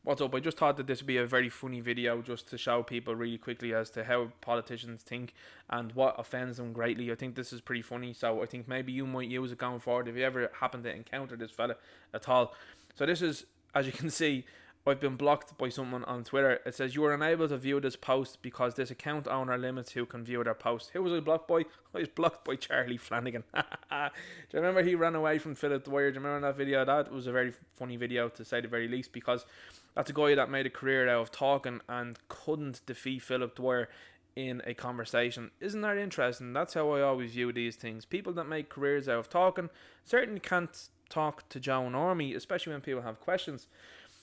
What's up? I just thought that this would be a very funny video just to show people really quickly as to how politicians think and what offends them greatly. I think this is pretty funny, so I think maybe you might use it going forward if you ever happen to encounter this fella at all. So this is, as you can see, I've been blocked by someone on Twitter. It says you are unable to view this post because this account owner limits who can view their post. Who was I blocked by? I was blocked by Charlie Flanagan. Do you remember he ran away from Philip Dwyer? Do you remember that video? That was a very funny video, to say the very least, because that's a guy that made a career out of talking and couldn't defeat Philip Dwyer in a conversation. Isn't that interesting? That's how I always view these things. People that make careers out of talking certainly can't talk to Joe Normie, especially when people have questions.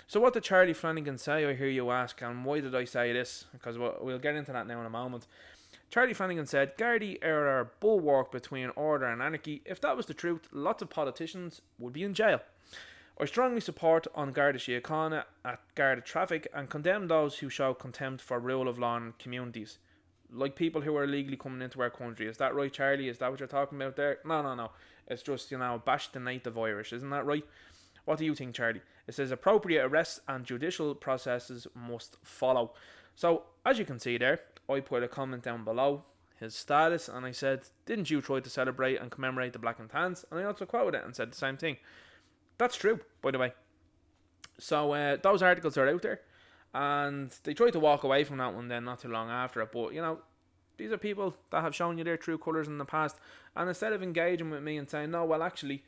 So what did Charlie Flanagan say, I hear you ask, and why did I say this? Because we'll get into that now in a moment. Charlie Flanagan said, Gardaí are a bulwark between order and anarchy. If that was the truth, lots of politicians would be in jail. I strongly support on Garda Síochána at Garda Traffic and condemn those who show contempt for rule of law in communities. Like people who are illegally coming into our country. Is that right, Charlie? Is that what you're talking about there? No. It's just, bash the native Irish. Isn't that right? What do you think, Charlie? It says appropriate arrests and judicial processes must follow. So, as you can see there, I put a comment down below his status and I said, didn't you try to celebrate and commemorate the Black and Tans? And I also quoted it and said the same thing. That's true, by the way. So, those articles are out there. And they tried to walk away from that one then not too long after it. But, these are people that have shown you their true colours in the past. And instead of engaging with me and saying, no, well, actually,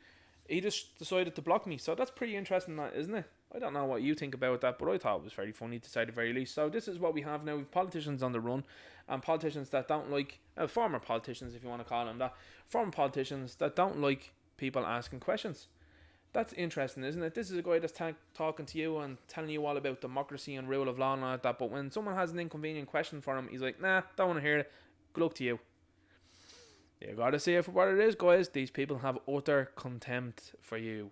he just decided to block me. So that's pretty interesting, that, isn't it? I don't know what you think about that, but I thought it was very funny, to say the very least. So this is what we have now. We have politicians on the run, and politicians that don't like, former politicians, if you want to call them that, former politicians that don't like people asking questions. That's interesting, isn't it? This is a guy that's talking to you and telling you all about democracy and rule of law and all that, but when someone has an inconvenient question for him, he's like, nah, don't want to hear it. Good luck to you. You gotta see it for what it is, guys. These people have utter contempt for you.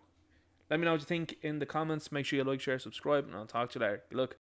Let me know what you think in the comments. Make sure you like, share, subscribe, and I'll talk to you later. Good luck.